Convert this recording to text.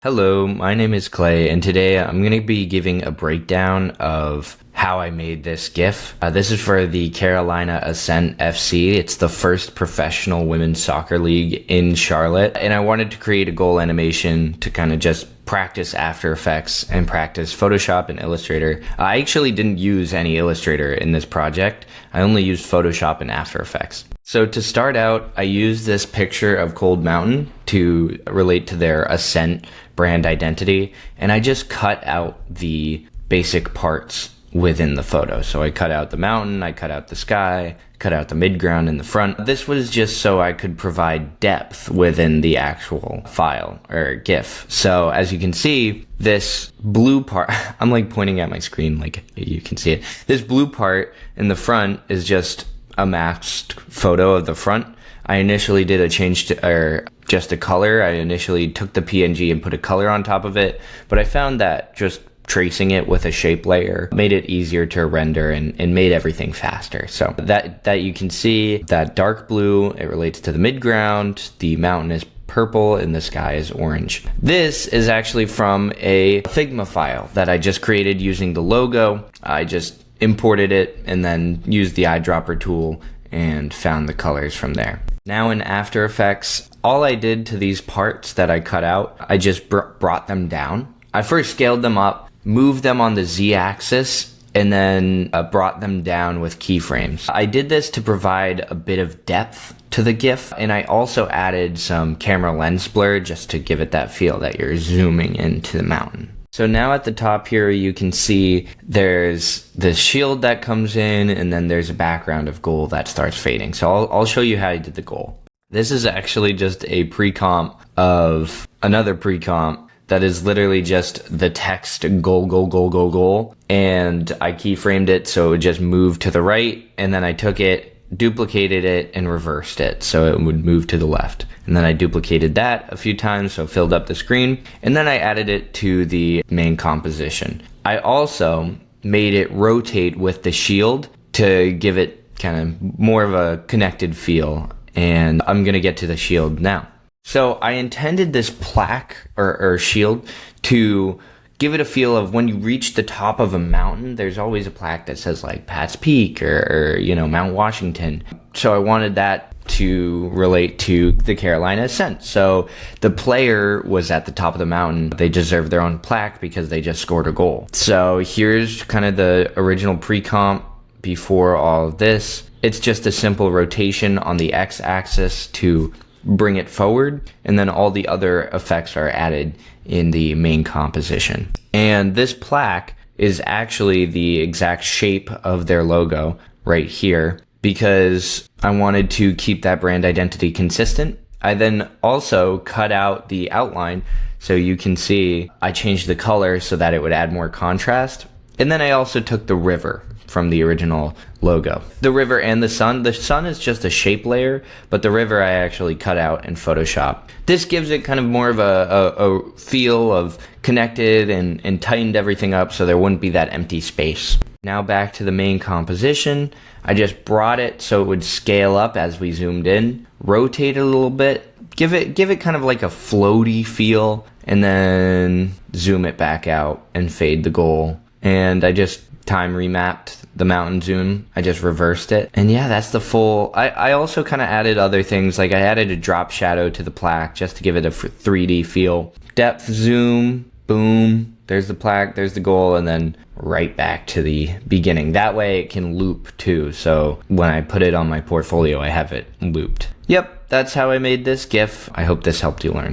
Hello, my name is Clay, and today I'm going to be giving a breakdown of how I made this GIF. This is for the Carolina Ascent FC. It's the first professional women's soccer league in Charlotte, and I wanted to create a goal animation to kind of just practice After Effects and practice Photoshop and Illustrator. I actually didn't use any Illustrator in this project. I only used Photoshop and After Effects. So to start out, I used this picture of Cold Mountain to relate to their Ascent brand identity, and I just cut out the basic parts within the photo. So I cut out the mountain, I cut out the sky, cut out the midground in the front. This was just so I could provide depth within the actual file or GIF. So as you can see, this blue part, I'm like pointing at my screen like you can see it. This blue part in the front is just a masked photo of the front. I initially did a change to, or just a color. I initially took the PNG and put a color on top of it, but I found that just tracing it with a shape layer made it easier to render and made everything faster. So that you can see that dark blue, it relates to the midground, the mountain is purple, and the sky is orange. This is actually from a Figma file that I just created using the logo. I just imported it and then used the eyedropper tool and found the colors from there. Now in After Effects, all I did to these parts that I cut out, I just brought them down. I first scaled them up, moved them on the Z-axis, and then brought them down with keyframes. I did this to provide a bit of depth to the GIF, and I also added some camera lens blur just to give it that feel that you're zooming into the mountain. So now at the top here, you can see there's the shield that comes in, and then there's a background of gold that starts fading. So I'll show you how I did the goal. This is actually just a pre-comp of another pre-comp that is literally just the text goal, goal, goal, goal, goal. And I keyframed it so it would just move to the right, and then I took it, duplicated it, and reversed it so it would move to the left. And then I duplicated that a few times, so filled up the screen, and then I added it to the main composition. I also made it rotate with the shield to give it kind of more of a connected feel, and I'm gonna get to the shield now. So I intended this plaque or shield to give it a feel of when you reach the top of a mountain, there's always a plaque that says like Pat's Peak or you know, Mount Washington. So I wanted that to relate to the Carolina Ascent. So the player was at the top of the mountain. They deserve their own plaque because they just scored a goal. So here's kind of the original pre-comp before all of this. It's just a simple rotation on the X-axis to bring it forward, and then all the other effects are added in the main composition. And this plaque is actually the exact shape of their logo right here because I wanted to keep that brand identity consistent. I then also cut out the outline so you can see I changed the color so that it would add more contrast. And then I also took the river from the original logo. The river and the sun. The sun is just a shape layer, but the river I actually cut out in Photoshop. This gives it kind of more of a feel of connected and tightened everything up so there wouldn't be that empty space. Now back to the main composition. I just brought it so it would scale up as we zoomed in, rotate it a little bit, give it kind of like a floaty feel, and then zoom it back out and fade the goal. And I just time remapped the mountain zoom. I just reversed it. And yeah, that's the full. I also kind of added other things, like I added a drop shadow to the plaque just to give it a 3D feel. Depth zoom, boom, there's the plaque, there's the goal, and then right back to the beginning. That way it can loop too. So when I put it on my portfolio, I have it looped. Yep, that's how I made this GIF. I hope this helped you learn.